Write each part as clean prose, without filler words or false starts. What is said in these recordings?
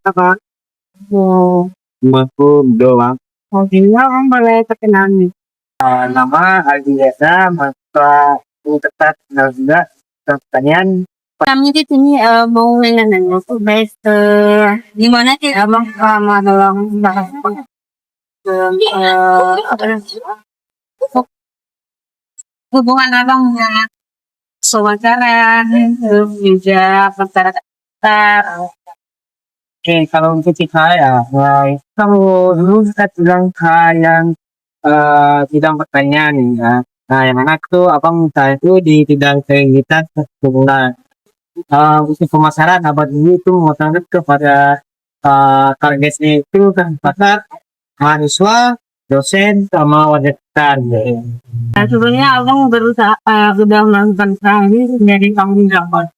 Apa? Oh, Aku doang. oh iya, Om boleh perkenalan nih. Nama Aldi Desa, masa Universitas kenal juga pertanyaan. Kami di sini mau nanya tuh guys, gimana sih abang sama dalam bahas apa namanya, hubungan abang dengan saudaraan, terus juga masyarakat sekitar. Oke, kalau untuk kita ya, kalau dulu kita bilang yang bidang pertanian nih ya. Nah, yang mana tuh abang saya itu di bidang kreativitas perkebunan. Untuk pemasaran abad ini itu menguatkan kepada targetnya itu kan pasar, mahasiswa, dosen, sama warga sekitar. Gitu. Nah, sebenarnya abang berusaha sudah melakukan usaha ini menjadi tanggung jawab.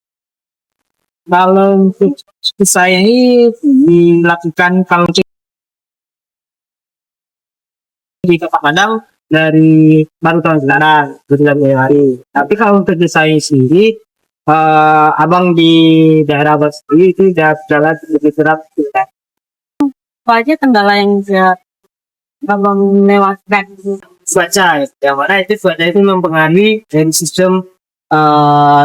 Kalau untuk saya ini dilakukan kalau di Kota Padang dari baru tahun sekarang, dari hari. Tapi kalau untuk saya sendiri, abang di daerah abang sendiri itu jalan lebih berat. Apa aja kendala yang bisa abang lewatkan? Cuaca, yang mana itu cuaca itu mempengaruhi dari sistem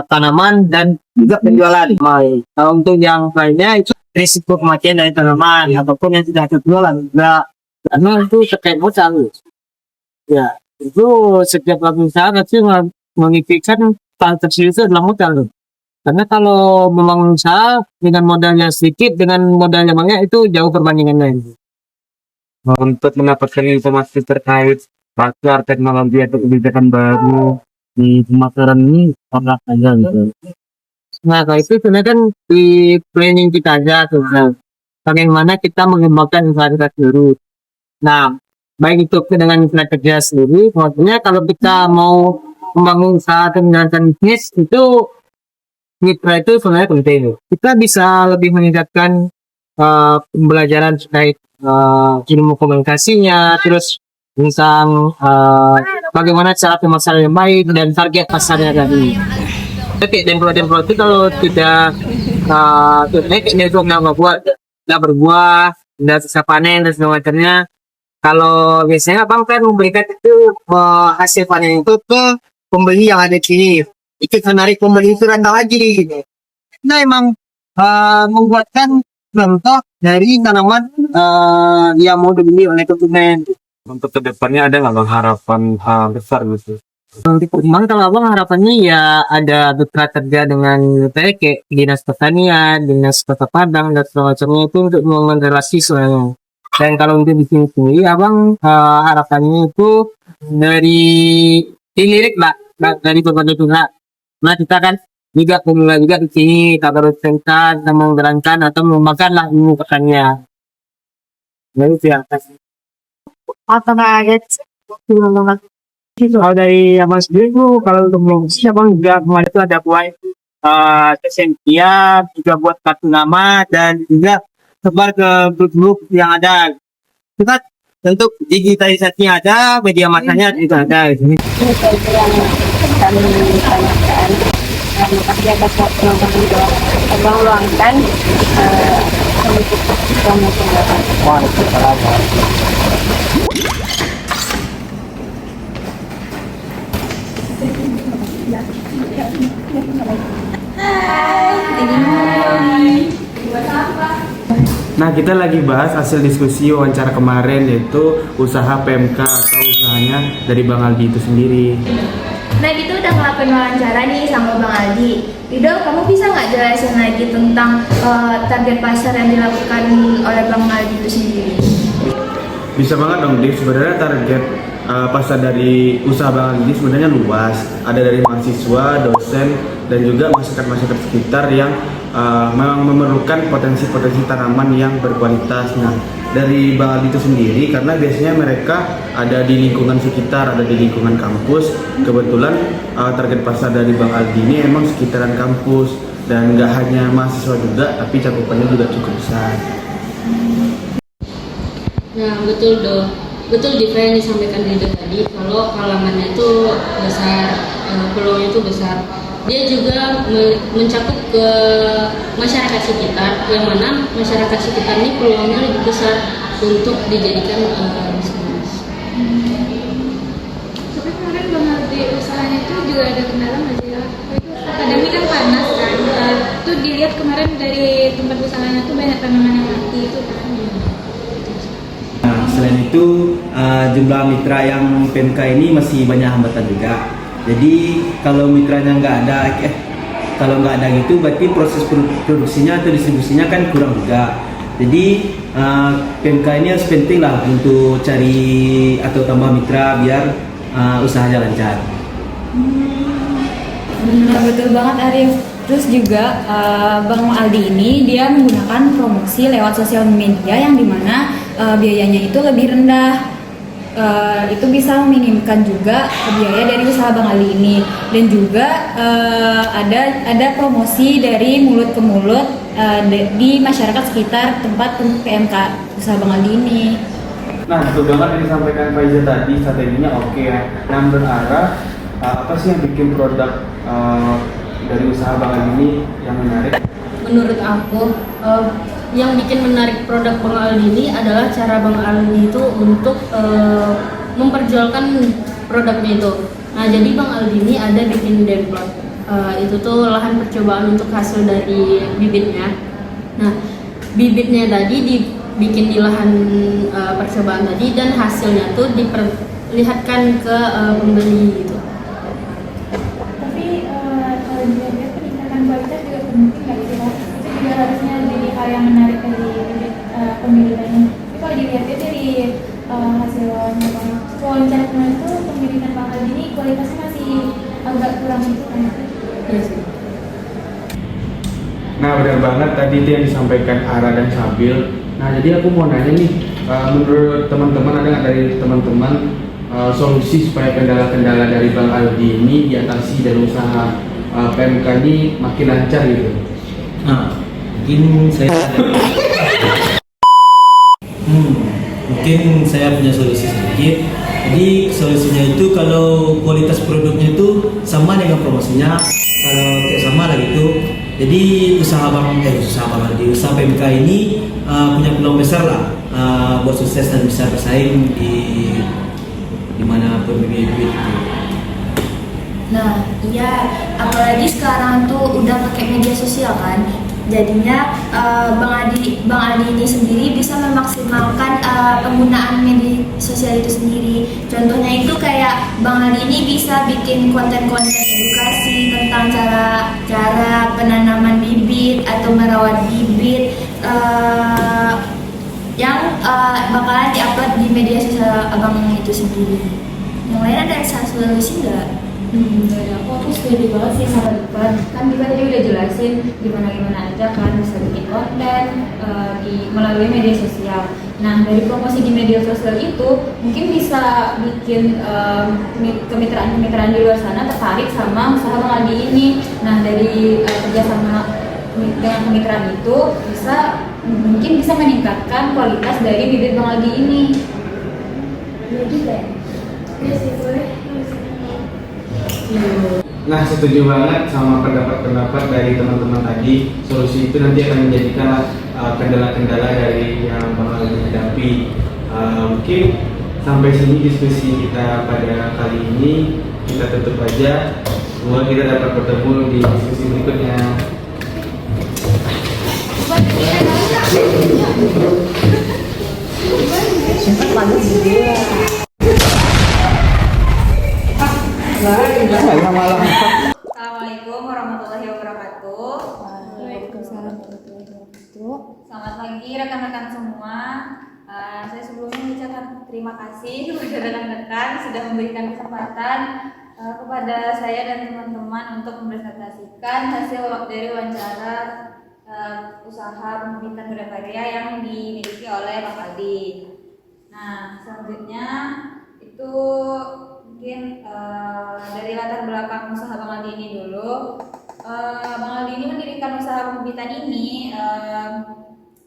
tanaman dan juga penjualan. Kalau untuk yang lainnya itu risiko kematian dari tanaman ataupun yang tidak terjualan juga karena itu terkait modal. Ya, itu setiap pelaku usaha pasti memikirkan hal tersebut itu adalah modal. Karena kalau membangun usaha dengan modalnya sedikit, dengan modalnya banyak itu jauh perbandingannya. Untuk mendapatkan informasi terkait pasar teknologi atau kebijakan baru di pemasaran ini sangat saja gitu. Nah, kalau itu sebenarnya kan di planning kita aja tuh. Nah, bagaimana kita mengembangkan infrastruktur dulu. Nah, baik itu dengan infrastruktur kerja sendiri, maksudnya kalau kita mau membangun usaha atau menjalankan bisnis itu mitra itu sebenarnya penting. Kita bisa lebih meningkatkan pembelajaran terkait ilmu komunikasinya, terus tentang bagaimana cara pemasaran yang baik dan target pasarnya tadi. Oke, dan produk itu kalau tidak naiknya itu nggak buat, nggak berbuah, nggak bisa panen dan segala macamnya. Kalau biasanya abang kan memberikan itu hasil panen itu ke pembeli yang ada di sini. Itu menarik pembeli itu rantau lagi. Nah emang membuatkan contoh dari tanaman yang mau dibeli oleh konsumen. Untuk kedepannya ada nggak bang harapan besar gitu? Nanti kemang kalau abang harapannya ya ada mitra kerja dengan kayak dinas pertanian, dinas kota Padang dan semacamnya itu untuk membangun relasi soalnya. Dan kalau untuk di sini sendiri abang harapannya itu dari dilirik lah dari berbagai pihak. Nah kita kan juga pemula juga di sini tak harus tentang menggerakkan atau mengembangkan lah ilmu pertanian. Jadi siapa sih? Atau target Kalau dari abang sendiri tuh kalau untuk produksi abang juga kemarin itu ada buat kesentia juga buat kartu nama dan juga sebar ke grup-grup yang ada. Kita untuk digitalisasinya ada, media masanya juga ada. yang kami tanyakan. Terima kasih atas waktu yang abang luangkan untuk kamu pendapat. Nah, kita lagi bahas hasil diskusi wawancara kemarin yaitu usaha PMK atau usahanya dari Bang Aldi itu sendiri. Nah gitu udah ngelakuin wawancara nih sama Bang Aldi. Rido, kamu bisa nggak jelasin lagi tentang target pasar yang dilakukan oleh Bang Aldi itu sendiri? Bisa banget dong, Div. Sebenarnya target pasar dari usaha Bang Aldi sebenarnya luas. Ada dari mahasiswa, dosen, dan juga masyarakat-masyarakat sekitar yang memang memerlukan potensi-potensi tanaman yang berkualitas. Nah, dari Bang Aldi itu sendiri, karena biasanya mereka ada di lingkungan sekitar, ada di lingkungan kampus. Kebetulan target pasar dari Bang Aldi ini emang sekitaran kampus dan nggak hanya mahasiswa juga, tapi cakupannya juga cukup besar. Nah betul Diva yang disampaikan Rido tadi, kalau halamannya itu besar, peluangnya itu besar. dia juga mencakup ke masyarakat sekitar, yang mana masyarakat sekitar ini peluangnya lebih besar untuk dijadikan bisnis. Tapi kemarin Bang Aldi usahanya itu juga ada kendala nggak sih ya? Itu pandemi kan panas kan, tuh dilihat kemarin dari tempat usahanya tuh banyak tanaman yang mati itu kan. Nah, selain itu jumlah mitra yang PMK ini masih banyak hambatan juga. Jadi kalau mitranya kalau nggak ada gitu, berarti proses produksinya atau distribusinya kan kurang juga. Jadi PMK ini harus penting lah untuk cari atau tambah mitra biar usahanya lancar. Benar, betul banget Arif. Terus juga Bang Aldi ini dia menggunakan promosi lewat sosial media yang dimana biayanya itu lebih rendah. Itu bisa meminimkan juga biaya dari usaha Bang Aldi ini. Dan juga ada promosi dari mulut ke mulut di masyarakat sekitar tempat PMK usaha Bang Aldi ini. Nah, betul banget yang disampaikan Faiza tadi, strateginya oke ya. Nah, berarah apa sih yang bikin produk dari usaha Bang Aldi ini yang menarik? Menurut aku, yang bikin menarik produk Bang Aldi ini adalah cara Bang Aldi itu untuk memperjualkan produknya itu. Nah, jadi Bang Aldi ini ada bikin demplot. Itu tuh lahan percobaan untuk hasil dari bibitnya. Nah, bibitnya tadi dibikin di lahan percobaan tadi, dan hasilnya tuh diperlihatkan ke pembeli gitu. Tapi kalau dilihat peningkatan kualitas juga penting nggak sih Mas? Itu juga harusnya jadi hal yang menarik dari pembibitannya. Tapi kalau dilihatnya dari hasil wawancaranya itu pembibitan Bang Aldi ini kualitasnya masih agak kurang gitu kan? Iya sih. Nah, benar banget tadi itu yang disampaikan Ara dan Sabil. Nah, jadi aku mau nanya nih, menurut teman-teman ada nggak dari teman-teman solusi supaya kendala-kendala dari Bang Aldi ini diatasi dan usaha PMK ini makin lancar gitu? Nah, mungkin saya punya solusi sedikit. Jadi solusinya itu kalau kualitas produknya itu sama dengan promosinya, kalau kayak sama lah gitu. Jadi usaha PMK ini punya peluang besar lah buat sukses dan bisa bersaing di mana pembibit itu. Nah, iya, apalagi sekarang tuh udah pakai media sosial kan. Jadinya Bang Aldi ini sendiri bisa memaksimalkan penggunaan media sosial itu sendiri. Contohnya itu kayak Bang Aldi ini bisa bikin konten-konten edukasi tentang cara penanaman bibit atau merawat bibit yang bakalan diupload di media sosial Abang itu sendiri. Yang lain ada solusi nggak? Dari aku setuju banget sih sama Dika. Kan Dika tadi udah jelasin gimana aja kan bisa bikin konten melalui media sosial. Nah, dari promosi di media sosial itu mungkin bisa bikin kemitraan-kemitraan di luar sana tertarik sama usaha Bang Aldi ini. Nah, dari kerjasama dengan kemitraan itu mungkin bisa meningkatkan kualitas dari bibit Bang Aldi ini. Iya juga ya? Iya sih, boleh. Nah, setuju banget sama pendapat-pendapat dari teman-teman tadi. Solusi itu nanti akan menjadikan kendala-kendala dari yang Bang Aldi hadapi. Mungkin sampai sini diskusi kita pada kali ini. Kita tutup aja. Semoga kita dapat bertemu di diskusi berikutnya. Assalamualaikum warahmatullahi wabarakatuh. Waalaikumsalam warahmatullahi wabarakatuh. Selamat pagi rekan-rekan semua. Saya sebelumnya mengucapkan terima kasih kepada rekan-rekan sudah memberikan kesempatan kepada saya dan teman-teman untuk mempresentasikan hasil dari wawancara usaha pembibitan budaya karya yang dimiliki oleh Bang Aldi. Nah, selanjutnya itu mungkin dari latar belakang usaha Bang Aldi ini dulu. Bang Aldi ini mendirikan usaha pembibitan ini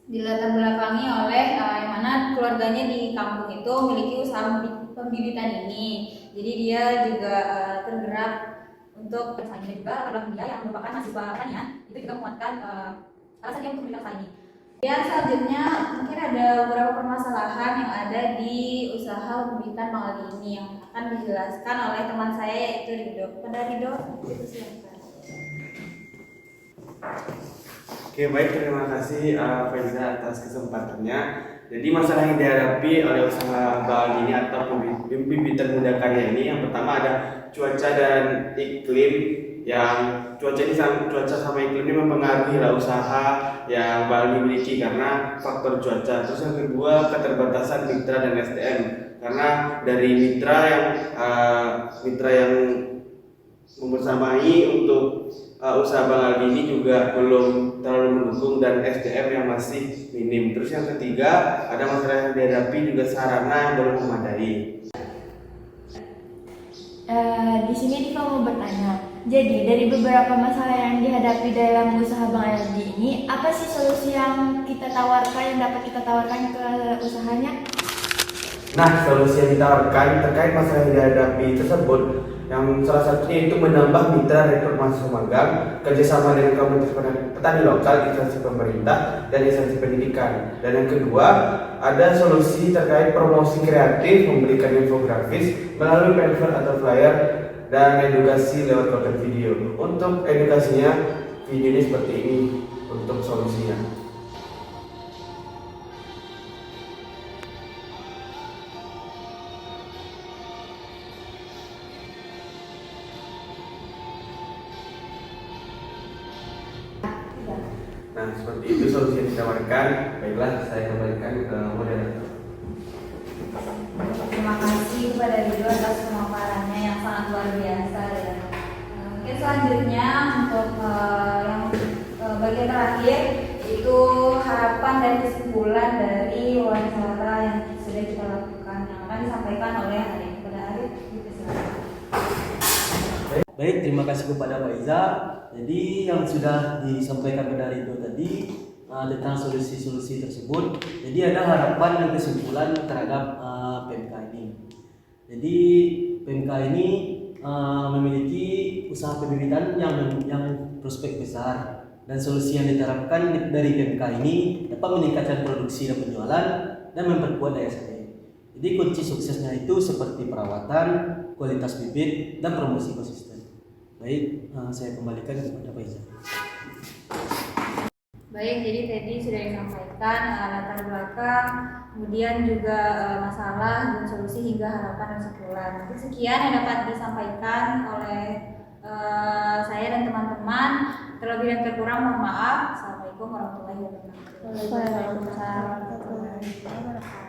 dilatar belakangi oleh yang mana keluarganya di kampung itu memiliki usaha pembibitan ini. Jadi dia juga tergerak untuk untuk usaha ini, dan juga latar belakang dia yang merupakan mahasiswa pertanian itu juga menguatkan alasan dia untuk mendirikan usaha ini. Dan selanjutnya mungkin ada beberapa permasalahan yang ada di usaha pembibitan Bang Aldi ini yang akan dijelaskan oleh teman saya yaitu Rido. Pada Rido, itu silakan. Oke, baik, terima kasih Faiza atas kesempatannya. Jadi masalah yang dihadapi oleh usaha Bang Aldi ini atau pembibitan muda karya ini, yang pertama ada cuaca dan iklim. Yang cuaca sama iklim ini mempengaruhi lah usaha yang Bang Aldi miliki karena faktor cuaca. Terus yang kedua, keterbatasan mitra dan SDM, karena dari mitra yang membersamai untuk usaha Bang Aldi ini juga belum terlalu mendukung dan SDM yang masih minim. Terus yang ketiga, ada masalah yang dihadapi juga sarana yang belum memadai. Di sini Diva mau bertanya. Jadi dari beberapa masalah yang dihadapi dalam usaha Bang Aldi ini, apa sih solusi yang dapat kita tawarkan ke usahanya? Nah, solusi yang ditawarkan terkait masalah yang dihadapi tersebut, yang salah satunya itu menambah mitra rekrut mahasiswa magang, kerjasama dengan komunitas petani lokal, instansi pemerintah, dan instansi pendidikan. Dan yang kedua, ada solusi terkait promosi kreatif, memberikan infografis melalui pamflet atau flyer, dan edukasi lewat konten video. Untuk edukasinya, video ini seperti ini untuk solusinya. Nah, seperti itu solusi yang ditawarkan. Baiklah, saya kembalikan ke moderator. Terima kasih kepada Rido atas pemaparannya yang sangat luar biasa ya. Mungkin selanjutnya untuk yang bagian terakhir itu harapan dan kesimpulan dari wawancara yang sudah kita lakukan yang akan disampaikan oleh Arif. Kepada Arif, dipersilakan. Baik, terima kasih kepada Faiza. Jadi yang sudah disampaikan pada Rido tadi tentang solusi-solusi tersebut. Jadi ada harapan dan kesimpulan terhadap PMK ini. Jadi PMK ini memiliki usaha pembibitan yang prospek besar, dan solusi yang diterapkan dari PMK ini dapat meningkatkan produksi dan penjualan dan memperkuat daya saing. Jadi kunci suksesnya itu seperti perawatan, kualitas bibit, dan promosi konsisten. Baik, saya kembalikan kepada Faiza. Baik, jadi tadi sudah disampaikan latar belakang, kemudian juga masalah dan solusi hingga harapan dan kesimpulan. Mungkin sekian yang dapat disampaikan oleh saya dan teman-teman. Terlebih dan terkurang mohon maaf. Assalamualaikum warahmatullahi wabarakatuh. Waalaikumsalam warahmatullahi wabarakatuh.